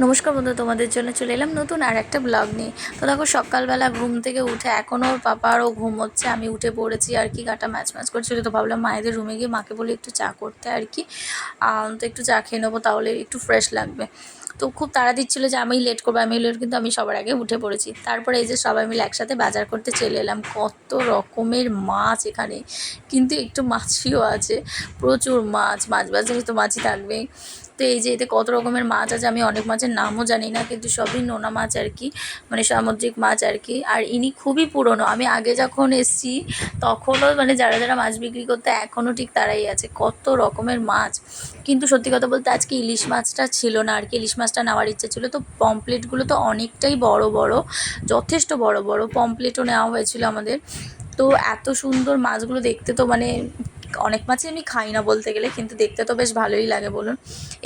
নমস্কার বন্ধু, তোমাদের জন্য চলে এলাম নতুন আর একটা ব্লগ নিয়ে। তো দেখো, সকালবেলা ঘুম থেকে উঠে এখনও ওর পাপা আরও ঘুমোচ্ছে, আমি উঠে পড়েছি আর কি। গাটা ম্যাচ ম্যাচ করছিল, তো ভাবলাম মায়েদের রুমে গিয়ে মাকে বলে একটু চা করতে আর কি। তো একটু চা খেয়ে নেবো, তাহলে একটু ফ্রেশ লাগবে। তো খুব তাড়া দিচ্ছিলো যে আমি লেট করবো, কিন্তু আমি সবার আগে উঠে পড়েছি। তারপরে এই যে সবাই মিলে একসাথে বাজার করতে চলে এলাম। কত রকমের মাছ এখানে, কিন্তু একটু মাছিও আছে, প্রচুর মাছ। মাছ বাজারে তো মাছই থাকবেই। তো এই যে এতে কত রকমের মাছ আছে, আমি অনেক মাছের নামও জানি না, কিন্তু সবই নোনা মাছ আর কি, মানে সামুদ্রিক মাছ আর কি। আর ইনি খুবই পুরনো, আমি আগে যখন এসছি তখনও মানে যারা যারা মাছ বিক্রি করতে এখনও ঠিক তারাই আছে। কত রকমের মাছ, কিন্তু সত্যি কথা বলতে আজকে ইলিশ মাছটা ছিল না আর কি। ইলিশ মাছটা নেওয়ার ইচ্ছে ছিল, তো পমপ্লেটগুলো তো অনেকটাই বড় বড়, যথেষ্ট বড় বড় পমপ্লেটও নেওয়া হয়েছিল আমাদের। তো এত সুন্দর মাছগুলো দেখতে, তো মানে অনেক মাছই আমি খাই না বলতে গেলে, কিন্তু দেখতে তো বেশ ভালোই লাগে বলুন।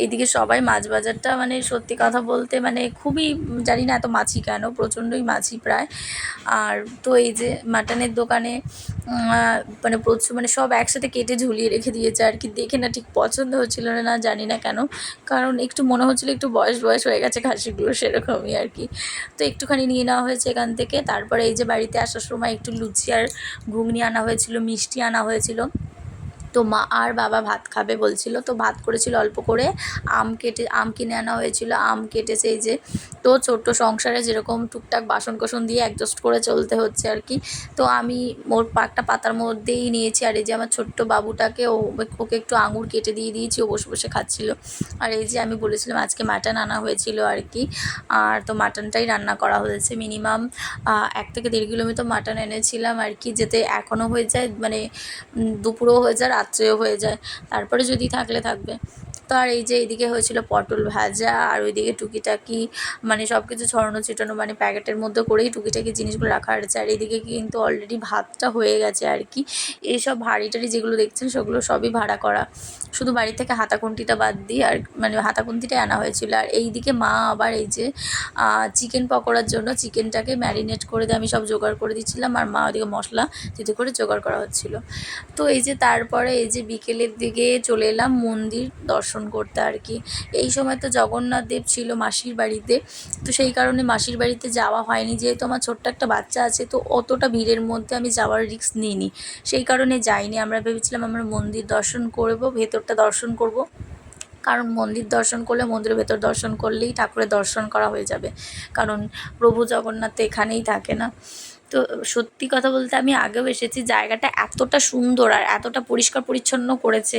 এইদিকে সবাই মাছ বাজারটা মানে সত্যি কথা বলতে মানে খুবই, জানি না এত মাছি কেন, প্রচণ্ডই মাছি প্রায়। আর তো এই যে মাটনের দোকানে মানে প্রচুর, মানে সব একসাথে কেটে ঝুলিয়ে রেখে দিয়েছে আর কি। দেখে না ঠিক পছন্দ হচ্ছিল না, জানি না কেন, কারণ একটু মনে হচ্ছিলো একটু বয়স বয়স হয়ে গেছে খাসিগুলো, সেরকমই আর কি। তো একটুখানি নিয়ে নেওয়া হয়েছে এখান থেকে। তারপরে এই যে বাড়িতে আসার সময় একটু লুচি আর ঘুগনি আনা হয়েছিল, মিষ্টি আনা হয়েছিল। তো মা আর বাবা ভাত খাবে বলছিল, তো ভাত করেছিল অল্প করে। আম কিনে আনা হয়েছিল, আম কেটেছে এই যে। তো ছোট্ট সংসারে যেরকম টুকটাক বাসন কোসন দিয়ে অ্যাডজাস্ট করে চলতে হচ্ছে আর কি। তো আমি ওর একটা পাতার মধ্যেই নিয়েছি, আর এই যে আমার ছোট্ট বাবুটাকে ওকে একটু আঙুর কেটে দিয়ে দিয়েছি, ও বসে বসে খাচ্ছিল। আর এই যে আমি বলেছিলাম আজকে মাটন আনা হয়েছিল আর কি। আর তো মাটনটাই রান্না করা হয়েছে। মিনিমাম 1 থেকে 1.5 কিলো মাটন এনেছিলাম আর কি, যেতে এখনও হয়ে যায়, মানে দুপুরও হয়ে যায়, রাত্রেও হয়ে যায়, তারপরে যদি থাকলে থাকবে। তো আর এই যে এইদিকে হয়েছিল পটল ভাজা, আর ওইদিকে টুকিটাকি মানে সব কিছু ছড়ানো ছিটানো, মানে প্যাকেটের মধ্যে করেই টুকিটাকি জিনিসগুলো রাখা হয়েছে। আর এইদিকে কিন্তু অলরেডি ভাতটা হয়ে গেছে আর কি। এইসব ভারী টাড়ি যেগুলো দেখছেন সেগুলো সবই ভাড়া করা, শুধু বাড়ি থেকে হাতাখুন্তিটা বাদ দিয়ে, আর মানে হাতাখুন্তিটাই আনা হয়েছিল। আর এইদিকে মা আবার এই যে চিকেন পকোড়ার জন্য চিকেনটাকে ম্যারিনেট করে দিয়ে আমি সব জোগাড় করে দিচ্ছিলাম, আর মা ওদিকে মশলা তিতে করে জোগাড় করা হচ্ছিল। তো এই যে তারপরে এই যে বিকেলের দিকে চলে এলাম মন্দির দর্শন করতে আর কি। এই সময় তো জগন্নাথ দেব ছিল মাসির বাড়িতে, তো সেই কারণে মাসির বাড়িতে যাওয়া হয়নি, যেহেতু আমার ছোট্ট একটা বাচ্চা আছে, তো অতটা ভিড়ের মধ্যে আমি যাওয়ার রিস্ক নিইনি, সেই কারণে যাইনি। আমরা ভেবেছিলাম আমরা মন্দির দর্শন করব, ভেতরটা দর্শন করব, কারণ মন্দির দর্শন করলে, মন্দিরের ভেতর দর্শন করলেই ঠাকুরের দর্শন করা হয়ে যাবে, কারণ প্রভু জগন্নাথ তো এখানেই থাকে না। তো সত্যি কথা বলতে আমি আগেও এসেছি, জায়গাটা এতটা সুন্দর আর এতটা পরিষ্কার পরিচ্ছন্ন করেছে।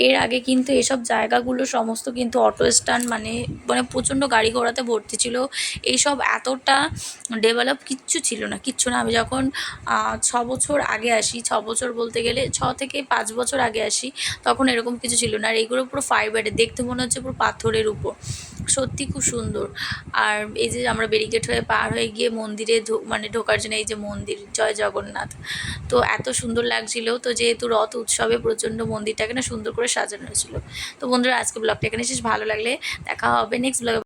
এর আগে কিন্তু এসব জায়গাগুলো সমস্ত কিন্তু অটো স্ট্যান্ড, মানে মানে প্রচণ্ড গাড়ি ঘোড়াতে ভর্তি ছিল। এইসব এতটা ডেভেলপ কিচ্ছু ছিল না, কিচ্ছু না। আমি যখন 6 বছর আগে আসি, 6 বছর বলতে গেলে 6 থেকে 5 বছর আগে আসি, তখন এরকম কিছু ছিল না। আর এইগুলো পুরো ফাইবারের, দেখতে মনে হচ্ছে পুরো পাথরের উপর, সত্যি খুব সুন্দর। আর এই যে আমরা ব্যারিকেড হয়ে পার হয়ে গিয়ে মন্দিরে মানে ঢোকার জন্য, এই যে মন্দির জয় জগন্নাথ, তো এত সুন্দর লাগছিল। তো যেহেতু রথ উৎসবে প্রচণ্ড মন্দিরটাকে না সুন্দর করে সাজানো হয়েছিল। তো বন্ধুরা, আজকে ব্লগটা এখানে শেষ। ভালো লাগলে দেখা হবে নেক্সট ব্লগে।